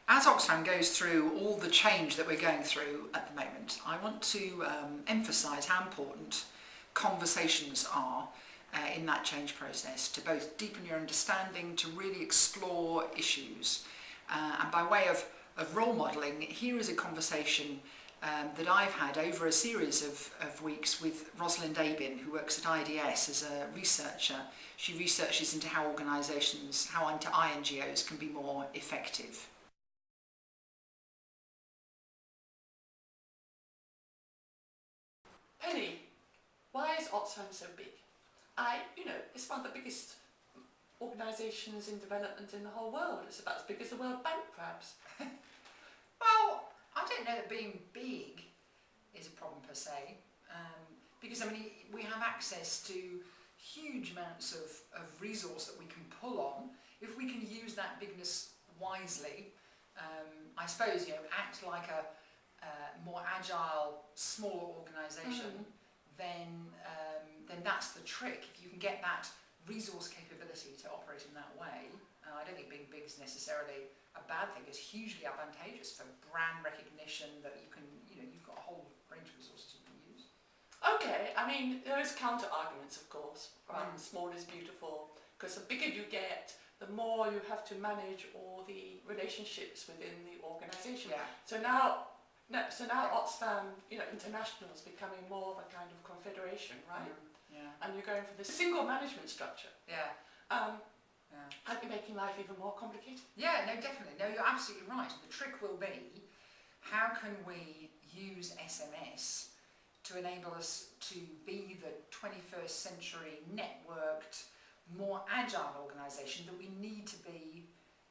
As Oxfam goes through all the change that we're going through at the moment, I want to emphasise how important conversations are in that change process, to both deepen your understanding, to really explore issues. And by way of role modelling, here is a conversation that I've had over a series of weeks with Rosalind Abin, who works at IDS as a researcher. She researches into how organisations, how INGOs can be more effective. Penny, why is Oxfam so big? It's one of the biggest organisations in development in the whole world. It's about as big as the World Bank, perhaps. Well, I don't know that being big is a problem per se, because we have access to huge amounts of resource that we can pull on if we can use that bigness wisely. I suppose act like a more agile, smaller organisation, then that's the trick. If you can get that resource capability to operate in that way, I don't think being big is necessarily a bad thing. It's hugely advantageous for brand recognition, that you can, you've got a whole range of resources you can use. Okay, there is counter arguments, of course. Right? Small is beautiful, because the bigger you get, the more you have to manage all the relationships within the organisation. Yeah. So now Oxfam, International is becoming more of a kind of confederation, right? Yeah. And you're going for this single management structure. Yeah. Aren't you making life even more complicated? Yeah, no, definitely. No, you're absolutely right. The trick will be, how can we use SMS to enable us to be the 21st century networked, more agile organisation that we need to be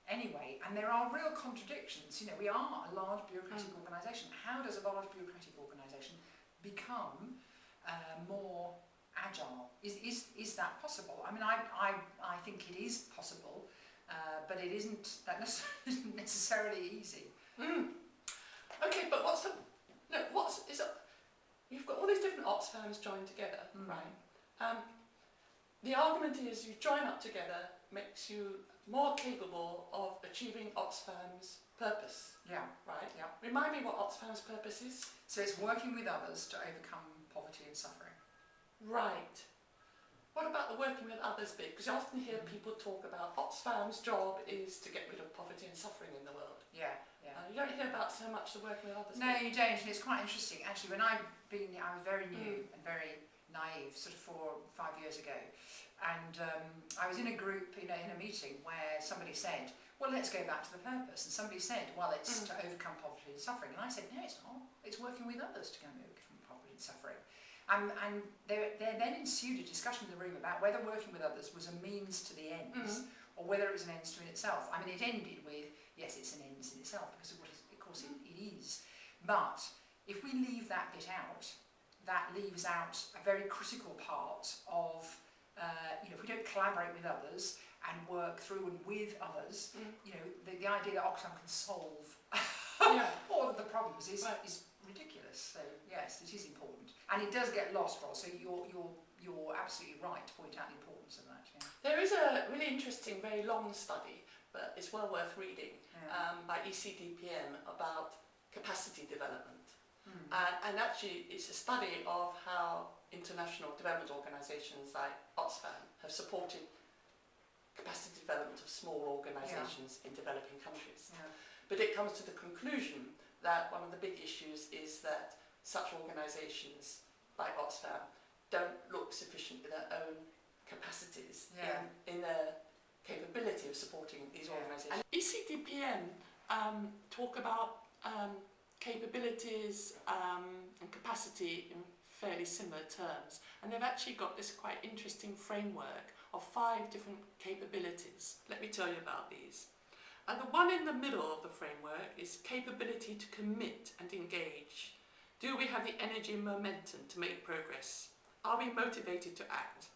anyway? And there are real contradictions. We are a large bureaucratic organisation. How does a large bureaucratic organisation become more agile? Is that possible? I think it is possible, but it isn't necessarily easy. Okay, but you've got all these different Oxfams joined together, right? The argument is you join up together makes you more capable of achieving Oxfam's purpose. Yeah. Right? Yeah. Remind me what Oxfam's purpose is. So it's working with others to overcome poverty and suffering. Right. What about the working with others bit? Because you often hear people talk about Oxfam's job is to get rid of poverty and suffering in the world. Yeah. You don't hear about so much the working with others. No, you don't, and it's quite interesting. Actually, when I was very new and very naive, sort of 4 or 5 years ago, and I was in a group, in a meeting where somebody said, well, let's go back to the purpose. And somebody said, well, it's to overcome poverty and suffering. And I said, no, it's not. It's working with others to overcome poverty and suffering. And there then ensued a discussion in the room about whether working with others was a means to the ends, or whether it was an ends to in itself. It ended with, yes, it's an ends in itself, because of course it is. But if we leave that bit out, that leaves out a very critical part of, if we don't collaborate with others and work through and with others, the idea that Oxfam can solve all of the problems is ridiculous. So yes, it is important, and it does get lost, Ross. So you're absolutely right to point out the importance of that. Yeah. There is a really interesting, very long study, but it's well worth reading, by ECDPM about capacity development. And actually it's a study of how international development organisations like Oxfam have supported capacity development of small organisations in developing countries. But it comes to the conclusion that one of the big issues is that such organisations like Oxfam don't look sufficient in their own capacities, in their capability of supporting these organisations. And ECDPM talk about capabilities and capacity in fairly similar terms, and they've actually got this quite interesting framework of 5 different capabilities. Let me tell you about these. And the one in the middle of the framework is capability to commit and engage. Do we have the energy and momentum to make progress? Are we motivated to act?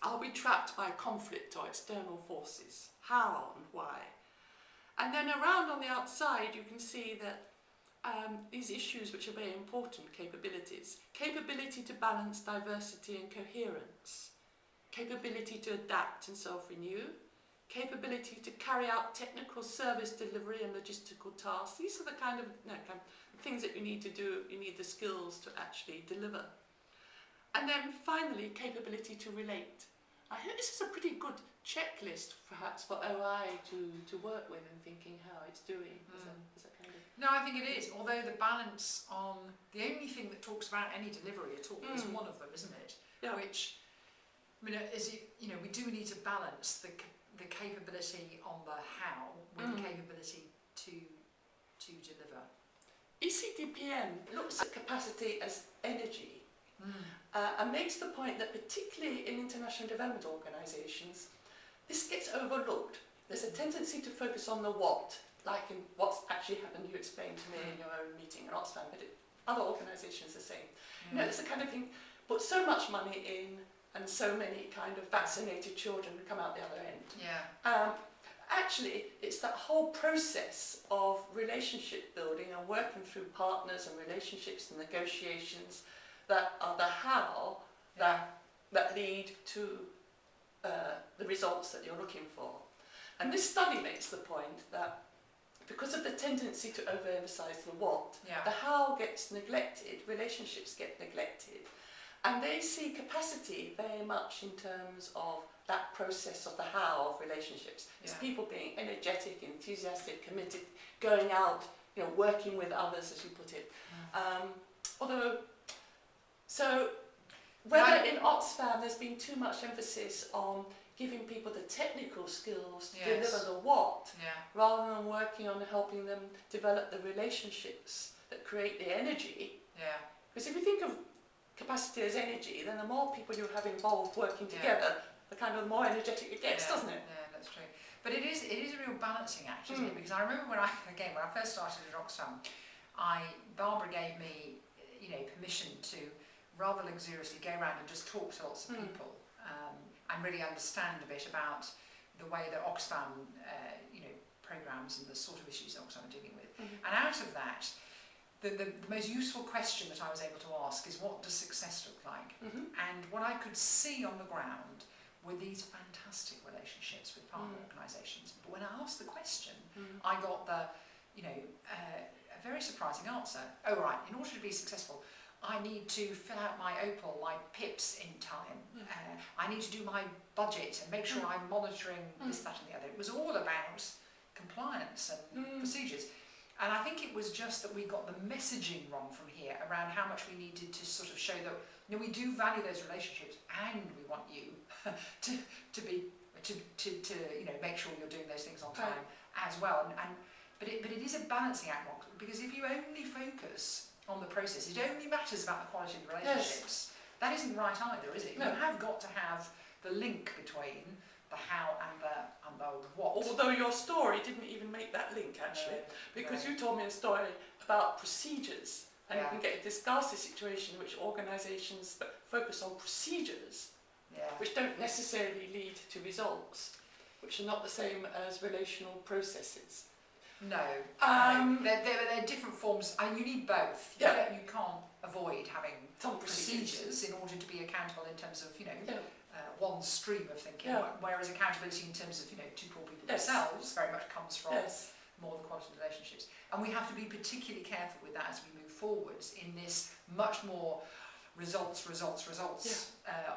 Are we trapped by conflict or external forces? How and why? And then around on the outside you can see that these issues which are very important capabilities. Capability to balance diversity and coherence. Capability to adapt and self-renew. capability to carry out technical service delivery and logistical tasks. These are the kind of things that you need to do. You need the skills to actually deliver. And then finally, capability to relate. I think this is a pretty good checklist, perhaps, for OI to work with and thinking how it's doing. Is that kind of... No, I think it is. Although the balance on the only thing that talks about any delivery at all is one of them, isn't it? Yeah. Which, I mean, we do need to balance the capability on the how with the capability to deliver. ECDPM looks at capacity as energy. And makes the point that particularly in international development organisations, this gets overlooked. There's a tendency to focus on the what, like in what's actually happened, you explained to me in your own meeting at Oxfam, but other organisations the same. You know, it's the kind of thing, put so much money in and so many kind of vaccinated children come out the other end. Yeah. Actually, it's that whole process of relationship building and working through partners and relationships and negotiations that are the how that lead to the results that you're looking for. And this study makes the point that because of the tendency to overemphasize the what, the how gets neglected, relationships get neglected, and they see capacity very much in terms of that process of the how of relationships. It's people being energetic, enthusiastic, committed, going out, working with others, as you put it. So whether in Oxfam there's been too much emphasis on giving people the technical skills to deliver the what, rather than working on helping them develop the relationships that create the energy. Because if you think of capacity as energy, then the more people you have involved working together, the kind of more energetic it gets, doesn't it? Yeah, that's true. But it is a real balancing act, isn't it? Because I remember when I first started at Oxfam, Barbara gave me, permission to rather luxuriously go around and just talk to lots of people and really understand a bit about the way that Oxfam, programmes and the sort of issues that Oxfam are dealing with. And out of that, the most useful question that I was able to ask is, what does success look like? And what I could see on the ground were these fantastic relationships with partner organisations. But when I asked the question, I got a very surprising answer. Oh right, in order to be successful, I need to fill out my OPAL, my PIPs in time. I need to do my budget and make sure I'm monitoring this, that and the other. It was all about compliance and procedures. And I think it was just that we got the messaging wrong from here around how much we needed to sort of show that we do value those relationships and we want you to make sure you're doing those things on time as well. But it is a balancing act, because if you only focus on the process, it only matters about the quality of the relationships. That isn't right either, is it? No. You have got to have the link between the how and the what. Although your story didn't even make that link, actually, because you told me a story about procedures, and you can get a disgusting situation in which organisations focus on procedures, which don't necessarily lead to results, which are not the same as relational processes. No, they're different forms, and you need both. You can't avoid having some procedures in order to be accountable in terms of one stream of thinking. Whereas accountability in terms of two poor people themselves very much comes from more the quality of relationships. And we have to be particularly careful with that as we move forwards in this much more results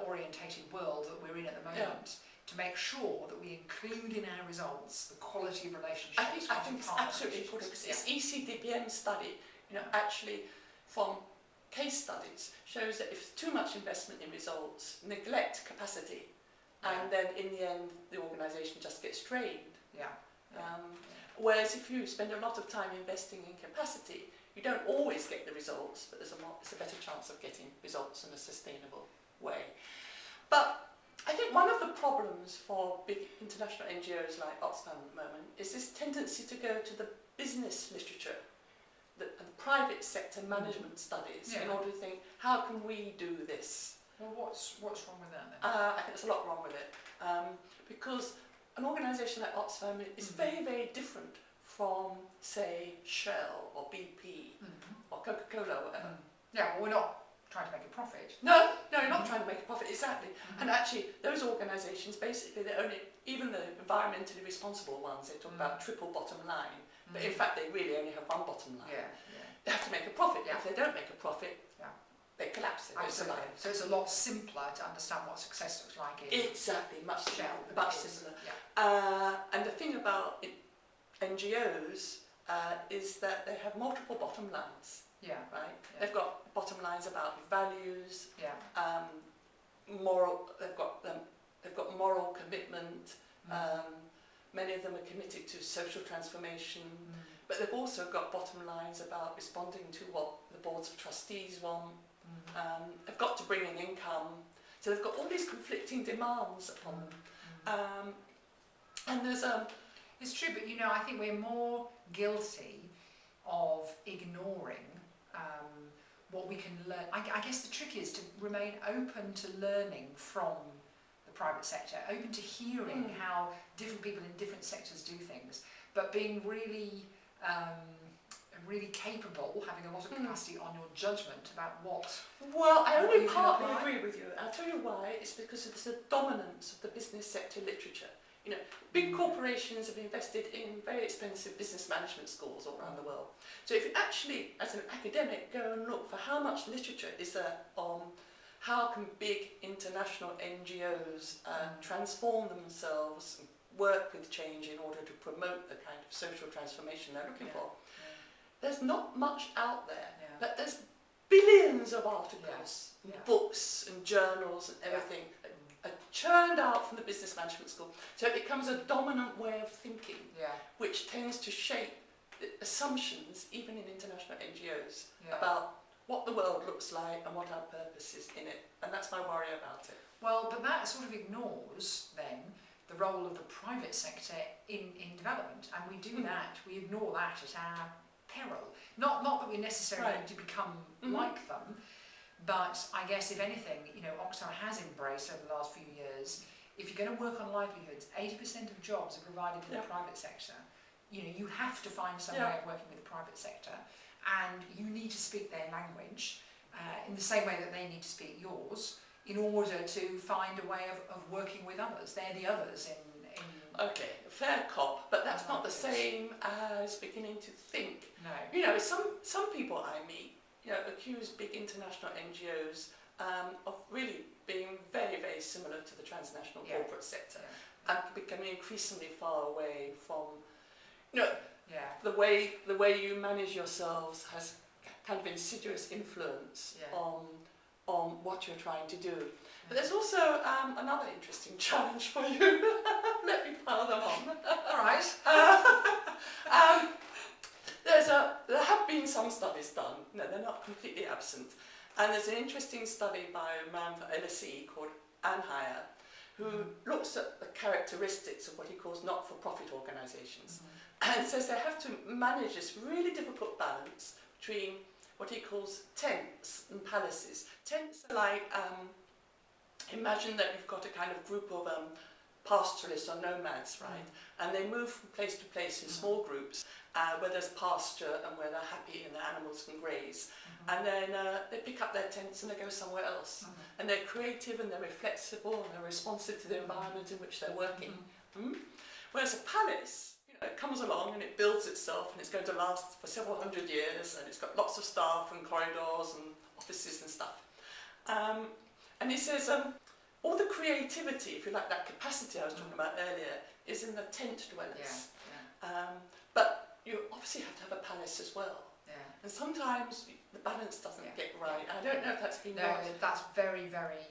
orientated world that we're in at the moment. To make sure that we include in our results the quality of relationships. I think it's absolutely important, because this ECDPM study, actually from case studies shows that if too much investment in results, neglect capacity, and then in the end the organisation just gets drained. Whereas if you spend a lot of time investing in capacity, you don't always get the results, but there's a better chance of getting results in a sustainable way. But I think one of the problems for big international NGOs like Oxfam at the moment is this tendency to go to the business literature and private sector management studies in order to think, how can we do this? Well, what's wrong with that then? I think there's a lot wrong with it, because an organisation like Oxfam is very, very different from, say, Shell or BP or Coca-Cola or whatever. Yeah, well, we're not trying to make a profit. No, you're not trying to make a profit, exactly. And actually, those organisations, basically, they only even the environmentally responsible ones, they talk about triple bottom line, but in fact they really only have one bottom line. They have to make a profit. If they don't make a profit, they collapse. They don't survive. So it's a lot simpler to understand what success looks like. Exactly, much simpler. Much simpler. And the thing about NGOs is that they have multiple bottom lines. Right. They've got bottom lines about values. Moral. They've got moral commitment. Many of them are committed to social transformation. But they've also got bottom lines about responding to what the boards of trustees want. They've got to bring in income. So they've got all these conflicting demands upon them. And there's It's true, but you know, I think we're more guilty of ignoring what we can learn. I guess the trick is to remain open to learning from the private sector, open to hearing how different people in different sectors do things, but being really really capable, having a lot of capacity on your judgment about what. Well, I only partly agree with you. I'll tell you why. It's because of the dominance of the business sector literature. You know, big corporations have invested in very expensive business management schools all around the world. So if you actually, as an academic, go and look for how much literature is there on how can big international NGOs transform themselves, work with change in order to promote the kind of social transformation they're looking for. There's not much out there, but there's billions of articles, books and journals and everything that are churned out from the business management school. So it becomes a dominant way of thinking, which tends to shape the assumptions, even in international NGOs, about what the world looks like and what our purpose is in it. And that's my worry about it. Well, but that sort of ignores, then, the role of the private sector in development. And we do that, we ignore that at our peril. Not that we necessarily need to become like them, but I guess if anything, you know, Oxfam has embraced over the last few years, if you're going to work on livelihoods, 80% of jobs are provided in the private sector. You know, you have to find some way of working with the private sector, and you need to speak their language in the same way that they need to speak yours in order to find a way of working with others. They're the others in Okay, fair cop, but that's not the same as beginning to think. No. You know, some people I meet, you know, accuse big international NGOs of really being very, very similar to the transnational corporate sector and becoming increasingly far away from, you know, the way you manage yourselves has kind of insidious influence on what you're trying to do. But there's also another interesting challenge for you. Let me pile them on. All right. There have been some studies done. No, they're not completely absent. And there's an interesting study by a man for LSE called Anheuser, who looks at the characteristics of what he calls not-for-profit organisations, and says they have to manage this really difficult balance between what he calls tents and palaces. Tents are like, imagine that you've got a kind of group of pastoralists or nomads, right? And they move from place to place in small groups where there's pasture and where they're happy and the animals can graze. And then they pick up their tents and they go somewhere else. And they're creative and they're flexible and they're responsive to the environment in which they're working. Whereas a palace, you know, it comes along and it builds itself and it's going to last for several hundred years and it's got lots of staff and corridors and offices and stuff. And he says, all the creativity, if you like, that capacity I was talking about earlier, is in the tent dwellers. But you obviously have to have a palace as well. And sometimes the balance doesn't get right. I don't know if that's been right. That's very, very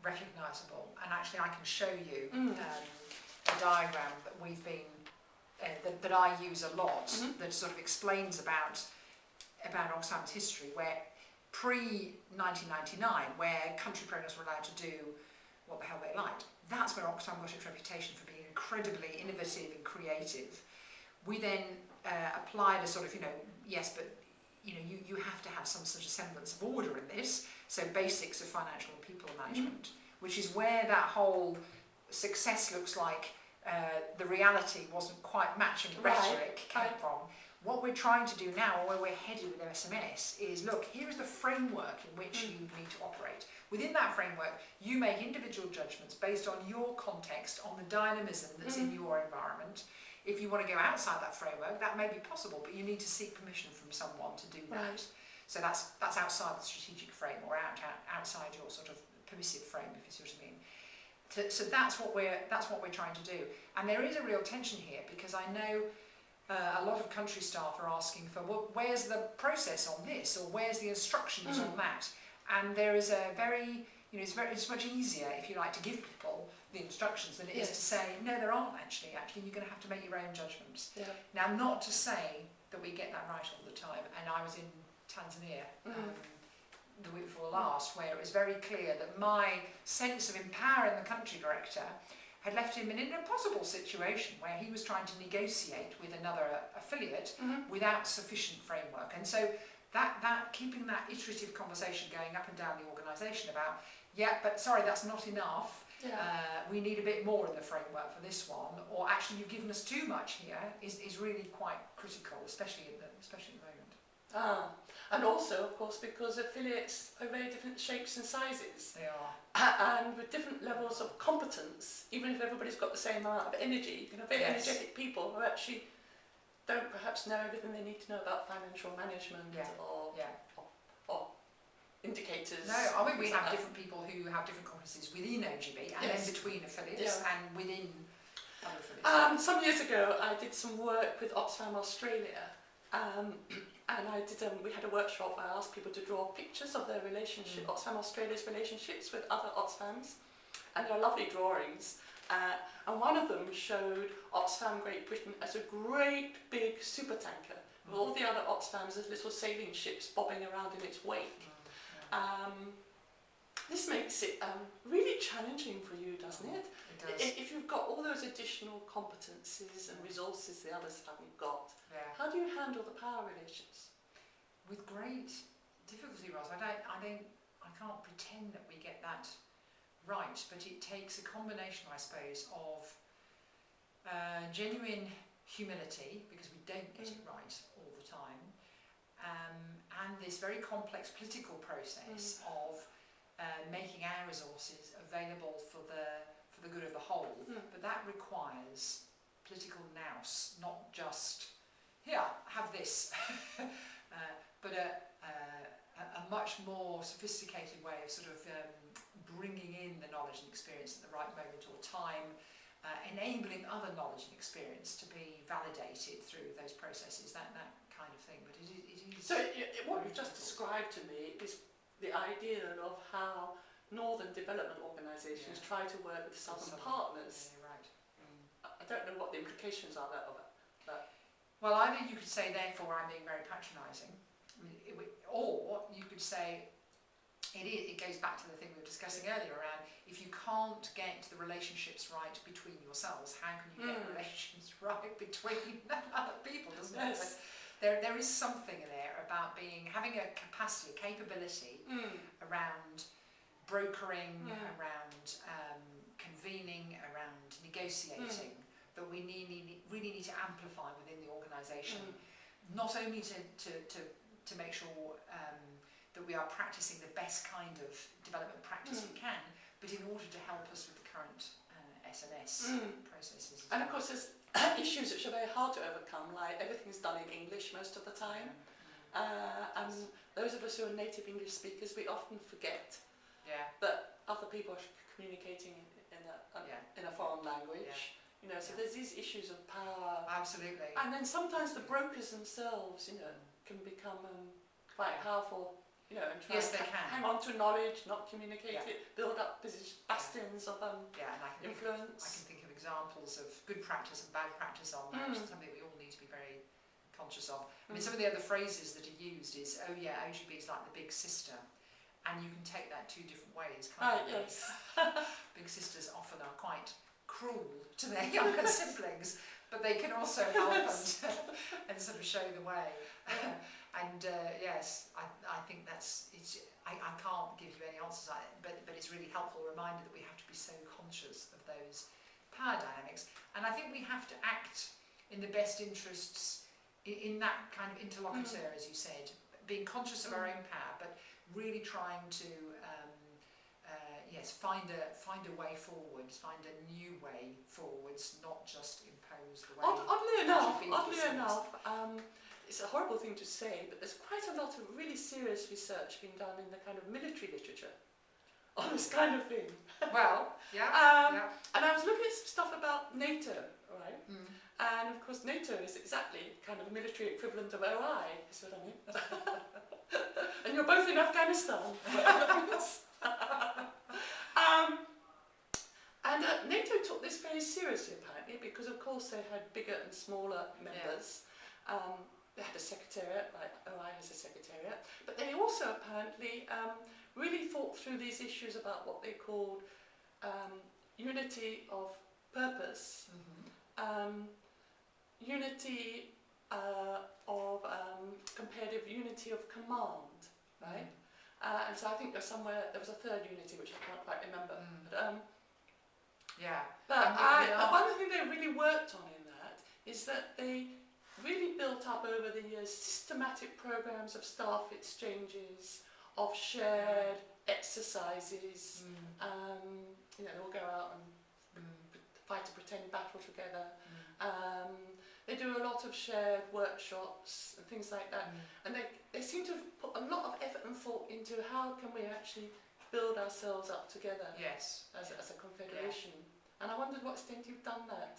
recognisable. And actually I can show you a diagram that we've been, that I use a lot, that sort of explains about Oxfam's history, where pre-1999, where country programs were allowed to do what the hell they liked. That's where Oxfam got its reputation for being incredibly innovative and creative. We then applied a sort of, you know, yes, but you know, you have to have some sort of semblance of order in this, so basics of financial and people management, which is where that whole success looks like the reality wasn't quite matching the rhetoric came from. What we're trying to do now, or where we're headed with SMS, is look, here is the framework in which you need to operate. Within that framework, you make individual judgments based on your context, on the dynamism that's in your environment. If you want to go outside that framework, that may be possible, but you need to seek permission from someone to do that. Right. So that's outside the strategic frame, or outside your sort of permissive frame, if you see what I mean. So that's what we're trying to do. And there is a real tension here, because I know a lot of country staff are asking for, well, where's the process on this, or where's the instructions on that? And there is a very, it's much easier, if you like, to give people the instructions than it is to say, no, there aren't actually. Actually, you're going to have to make your own judgments. Yeah. Now, not to say that we get that right all the time. And I was in Tanzania the week before last, where it was very clear that my sense of empowering the country director had left him in an impossible situation where he was trying to negotiate with another affiliate without sufficient framework. And so that keeping that iterative conversation going up and down the organisation about, but sorry, that's not enough. We need a bit more in the framework for this one, or actually you've given us too much here, is really quite critical, especially at the moment. And also, of course, because affiliates are very different shapes and sizes. They are. And with different levels of competence, even if everybody's got the same amount of energy, you can have very energetic people who actually don't perhaps know everything they need to know about financial management or indicators. No, I mean, we have different people who have different competencies within OGB and then between affiliates and within other affiliates. Some years ago, I did some work with Oxfam Australia. And we had a workshop where I asked people to draw pictures of their relationship, Oxfam Australia's relationships with other Oxfams, and they're lovely drawings. And one of them showed Oxfam Great Britain as a great big supertanker with all the other Oxfams as little sailing ships bobbing around in its wake. This makes it really challenging for you, doesn't it? It does. If you've got all those additional competencies and resources the others haven't got, how do you handle the power relations? With great difficulty, Ross. I can't pretend that we get that right, but it takes a combination, I suppose, of genuine humility, because we don't get it right all the time, and this very complex political process of making our resources available for the good of the whole. But that requires political nous, not just, here, have this, but a much more sophisticated way of sort of bringing in the knowledge and experience at the right moment or time, enabling other knowledge and experience to be validated through those processes, that kind of thing. But it is. So what you've just described to me is the idea of how Northern development organisations try to work with Southern partners. Yeah, right. I don't know what the implications are of it. Well, either you could say, therefore, I'm being very patronising, or you could say, it goes back to the thing we were discussing earlier around, if you can't get the relationships right between yourselves, how can you get the relations right between other people, doesn't it? But there is something there about having a capacity, a capability around brokering, around convening, around negotiating, that we really need to amplify within the organisation, not only to make sure that we are practising the best kind of development practice we can, but in order to help us with the current SMS processes. And of course there's issues which are very hard to overcome, like everything's done in English most of the time, and those of us who are native English speakers, we often forget that other people are communicating in a foreign language. So there's these issues of power. Absolutely. And then sometimes the brokers themselves, can become quite powerful, and try to hang on to knowledge, not communicate it, build up bastions of influence. I can think of examples of good practice and bad practice on that, something we all need to be very conscious of. I mean, some of the other phrases that are used is, OGB is like the big sister. And you can take that two different ways, can't you? Yes. Big sisters often are quite cruel to their younger siblings, but they can also help and sort of show the way. Yes, I think I can't give you any answers, but it's really helpful reminder that we have to be so conscious of those power dynamics. And I think we have to act in the best interests in that kind of interlocutor, as you said, being conscious of our own power, but really trying to yes, find a way forwards, find a new way forwards, not just impose the way. Oddly enough, it's a horrible thing to say, but there's quite a lot of really serious research being done in the kind of military literature on this kind of thing. Well, yeah, yeah. And I was looking at some stuff about NATO, right? And of course NATO is exactly kind of a military equivalent of OI, is what I mean. And you're both in Afghanistan. And NATO took this very seriously apparently, because of course they had bigger and smaller members. They had a secretariat, like OI has a secretariat, but they also apparently really thought through these issues about what they called unity of purpose, unity of comparative unity of command, right? And so I think there was a third unity which I can't quite remember. But one thing they really worked on in that is that they really built up over the years systematic programs of staff exchanges, of shared exercises. You know, they all go out and fight a pretend battle together. They do a lot of shared workshops and things like that. And they seem to have put a lot of effort and thought into how can we actually build ourselves up together as a confederation. And I wondered what extent you've done that.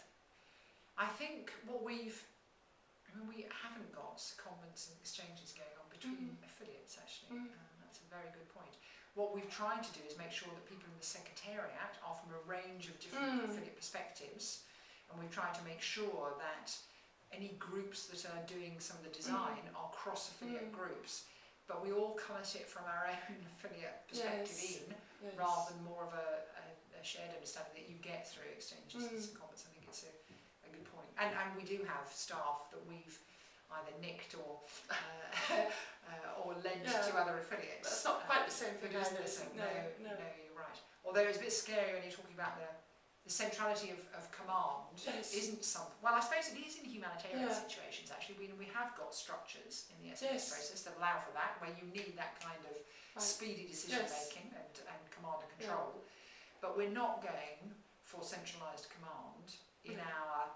I think what we haven't got secondments and exchanges going on between affiliates, actually. That's a very good point. What we've tried to do is make sure that people in the Secretariat are from a range of different affiliate perspectives, and we've tried to make sure that any groups that are doing some of the design are cross-affiliate groups, but we all come at it from our own affiliate perspective rather than more of a shared understanding that you get through exchanges and secondments. I think it's a good point. And we do have staff that we've either nicked or lent to other affiliates. That's not quite the same thing, isn't it? No, you're right. Although it's a bit scary when you're talking about the centrality of command isn't something. Well, I suppose it is in humanitarian situations. Actually, we have got structures in the SMS process that allow for that, where you need that kind of speedy decision making and command and control. But we're not going for centralised command in our,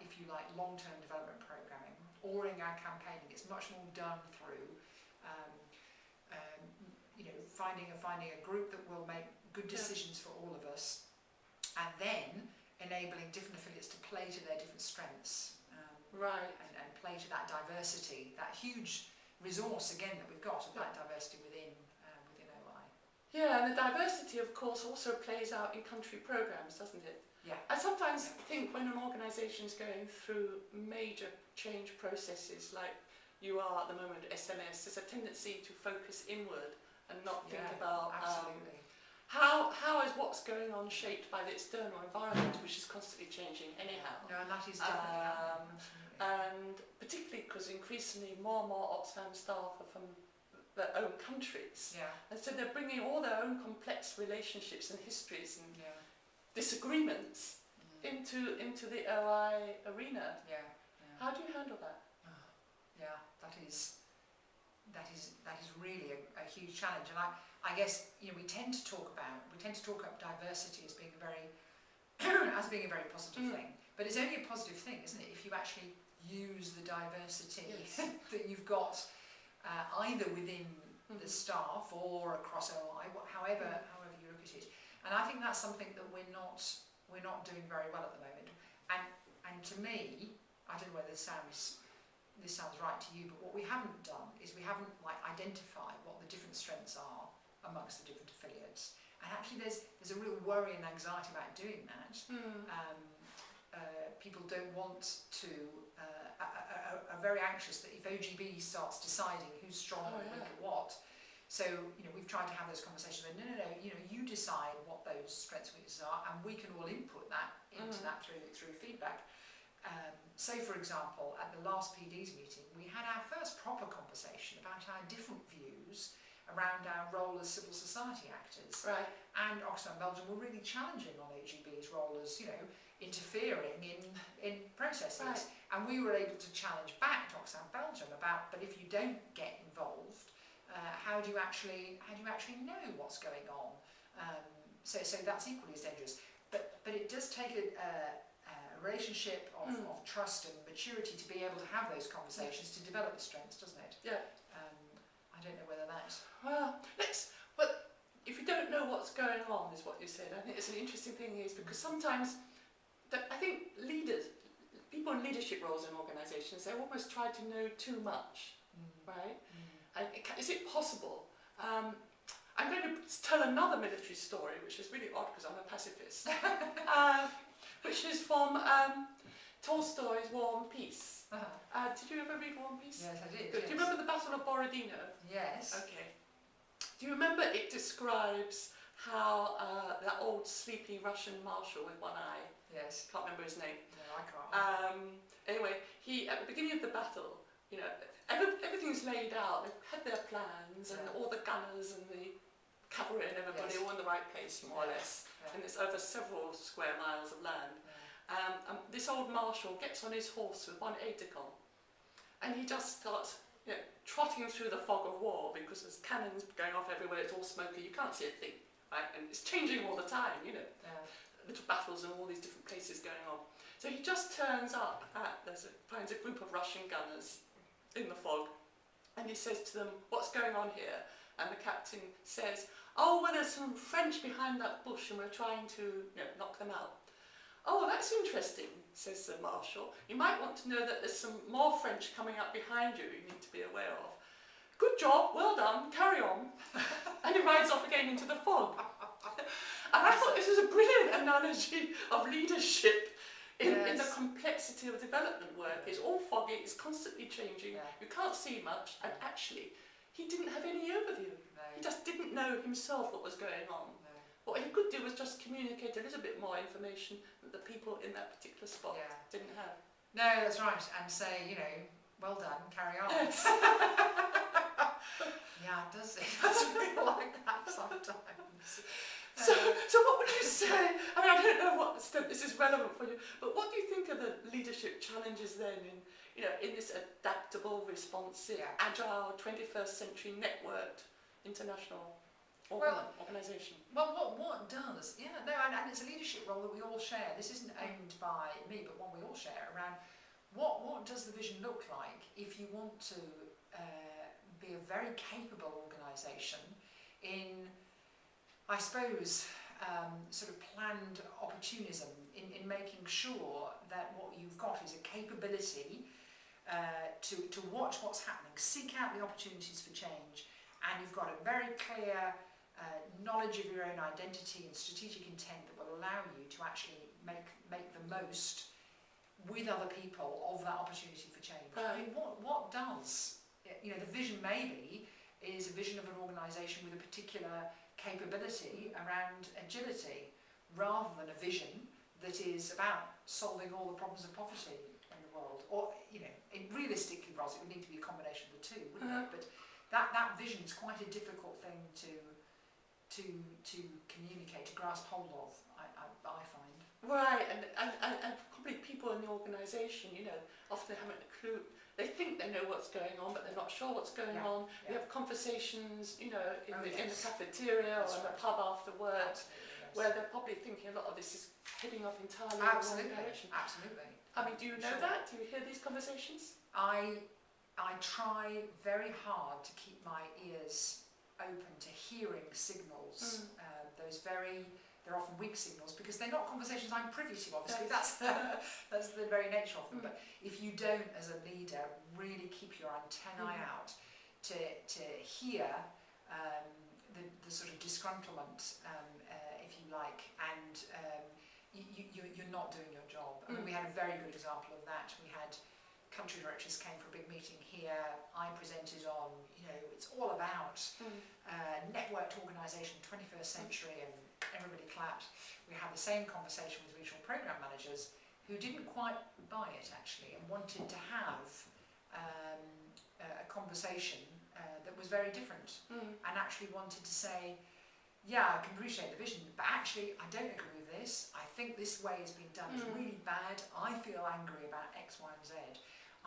if you like, long-term development programming or in our campaigning. It's much more done through, you know, finding a group that will make good decisions for all of us, and then enabling different affiliates to play to their different strengths, and play to that diversity, that huge resource again that we've got of that diversity within OI. Yeah, and the diversity, of course, also plays out in country programmes, doesn't it? Yeah. I sometimes think when an organisation is going through major change processes, like you are at the moment at SMS, there's a tendency to focus inward and not think about how is what's going on shaped by the external environment, which is constantly changing anyhow. No, and that is definitely happening. And particularly because increasingly more and more Oxfam staff are from their own countries, and so they're bringing all their own complex relationships and histories and disagreements into the OI arena. How do you handle that? That is really a huge challenge, and I guess, you know, we tend to talk about diversity as being a very positive thing, but it's only a positive thing, isn't it, if you actually use the diversity that you've got either within the staff or across OI, however you look at it. And I think that's something that we're not doing very well at the moment. And to me, I don't know whether this sounds right to you, but what we haven't done is we haven't identified what the different strengths are amongst the different affiliates. And actually there's a real worry and anxiety about doing that. People don't want to, are very anxious that if OGB starts deciding who's strong and weak at what. So, you know, we've tried to have those conversations where, no, you know, you decide what those strengths and weaknesses are, and we can all input that into that through feedback. So, for example, at the last PD's meeting, we had our first proper conversation about our different views around our role as civil society actors. And Oxfam Belgium were really challenging on OGB's role as, you know, interfering in processes. And we were able to challenge back to Oxfam Belgium about, but if you don't get involved, how do you actually know what's going on? So that's equally as dangerous. But it does take a relationship of trust and maturity to be able to have those conversations, to develop the strengths, doesn't it? Yeah. I don't know whether that's... Well, if you don't know what's going on, is what you said. I think it's an interesting thing is because sometimes, I think people in leadership roles in organisations, they almost try to know too much, right? And is it possible? I'm going to tell another military story, which is really odd because I'm a pacifist, which is from Tolstoy's War and Peace. Did you ever read War and Peace? Yes, I did. Good. Yes. Do you remember the Battle of Borodino? Yes. Okay. Do you remember it describes how that old sleepy Russian marshal with one eye, Yes. can't remember his name. No, I can't. Anyway, he at the beginning of the battle, you know, everything's laid out. They've had their plans and all the gunners and the cavalry and everybody all in the right place, more or less. Yeah. And it's over several square miles of land. Yeah. This old marshal gets on his horse with one aide-de-camp, and he just starts, you know, trotting through the fog of war because there's cannons going off everywhere. It's all smoky. You can't see a thing, right? And it's changing all the time, you know. Yeah. Little battles in all these different places going on. So he just turns up at, finds a group of Russian gunners in the fog, and he says to them, "What's going on here?" And the captain says, "Oh, well, there's some French behind that bush and we're trying to, you know, knock them out." "Oh, that's interesting," says the marshal. "You might want to know that there's some more French coming up behind you need to be aware of." "Good job, well done, carry on." And he rides off again into the fog. And I thought this was a brilliant analogy of leadership in the complexity of development work. It's all foggy, it's constantly changing, you can't see much, and actually, he didn't have any overview. No. He just didn't know himself what was going on. No. What he could do was just communicate a little bit more information that the people in that particular spot didn't have. No, that's right. And say, you know, well done, carry on. Yes. Yeah, it does feel like that sometimes. So what would you say? I mean, I don't know what extent this is relevant for you, but what do you think are the leadership challenges then in this adaptable, responsive, agile, 21st century networked international organisation? Well, what does? Yeah, no, and it's a leadership role that we all share. This isn't owned by me, but one we all share around what does the vision look like if you want to be a very capable organisation in, I suppose, sort of planned opportunism in making sure that what you've got is a capability to watch what's happening, seek out the opportunities for change, and you've got a very clear knowledge of your own identity and strategic intent that will allow you to actually make the most with other people of that opportunity for change. I mean, what does, the vision maybe is a vision of an organisation with a particular capability around agility, rather than a vision that is about solving all the problems of poverty in the world. Or, realistically, Ross, it would need to be a combination of the two, wouldn't it? But that vision is quite a difficult thing to communicate, to grasp hold of, I find. Right, and probably people in the organisation, often haven't a clue. They think they know what's going on, but they're not sure what's going on. We have conversations, in the cafeteria or in the pub after work, where they're probably thinking a lot of this is heading off entirely in the wrong direction. Absolutely. I mean, do you know that? Do you hear these conversations? I try very hard to keep my ears open to hearing signals, they're often weak signals because they're not conversations I'm privy to, obviously. That's the very nature of them. But if you don't, as a leader, really keep your antennae out to hear the sort of disgruntlement, if you like, and you're not doing your job. I mean, we had a very good example of that. We had country directors came for a big meeting here. I presented on, it's all about networked organisation, 21st century, and everybody clapped. We had the same conversation with regional programme managers who didn't quite buy it, actually, and wanted to have a conversation that was very different, and actually wanted to say, yeah, I can appreciate the vision, but actually I don't agree with this. I think this way has been done is really bad. I feel angry about X, Y and Z.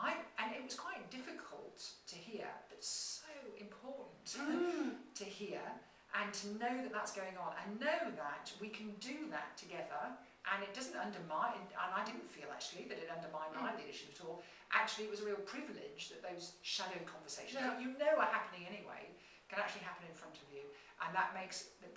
And it was quite difficult to hear, but so important to hear and to know that that's going on and know that we can do that together, and it doesn't undermine, and I didn't feel actually that it undermined my leadership at all. Actually, it was a real privilege that those shadow conversations that you know are happening anyway can actually happen in front of you. And that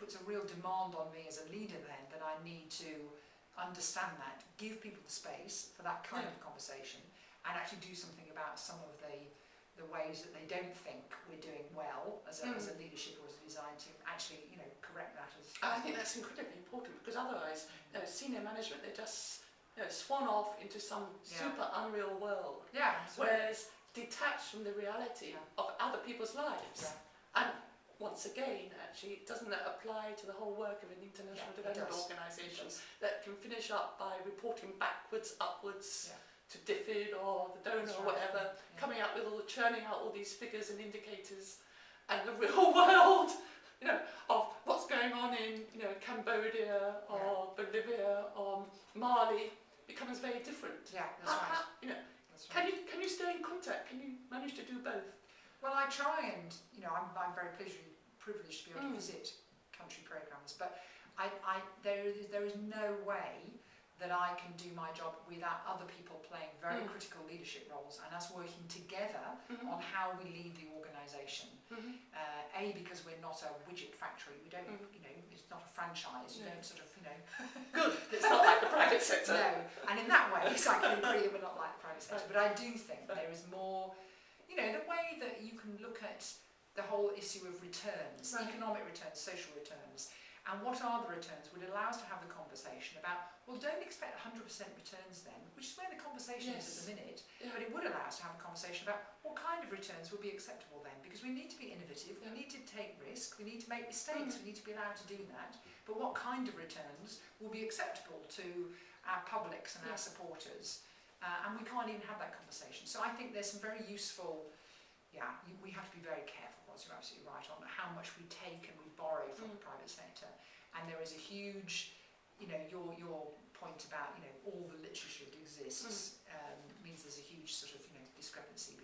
puts a real demand on me as a leader then, that I need to understand that, give people the space for that kind of conversation, and actually do something about some of the ways that they don't think we're doing well as a leadership or as a design team, actually, correct that as... I think that's incredibly important, because otherwise, senior management, they just swan off into some super unreal world. Yeah. Whereas detached from the reality of other people's lives. Yeah. And once again, actually, doesn't that apply to the whole work of an international development organisation that can finish up by reporting backwards, upwards to DFID or the donor or whatever, coming up with churning out all these figures and indicators, and the real world, of what's going on in, Cambodia or Bolivia or Mali becomes very different. Yeah, that's right. That's right. Can you stay in contact? Can you manage to do both? Well, I try, and I'm very privileged to be able to visit country programmes, but there is no way that I can do my job without other people playing very critical leadership roles and us working together on how we lead the organisation. Because we're not a widget factory, we don't, it's not a franchise, you don't sort of, Good, it's not like the private sector. No, and in that way, I can agree that we're not like the private sector, but I do think there is more, the way that you can look at the whole issue of returns, economic returns, social returns, and what are the returns would allow us to have the conversation about, well, don't expect 100% returns then, which is where the conversation is at the minute, but it would allow us to have a conversation about what kind of returns would be acceptable then, because we need to be innovative, we need to take risks, we need to make mistakes, we need to be allowed to do that, but what kind of returns will be acceptable to our publics and our supporters, and we can't even have that conversation. So I think there's some very useful, we have to be very careful, you're absolutely right, on how much we take and we borrow from the private sector. And there is a huge, your point about, all the literature that exists means there's a huge sort of, discrepancy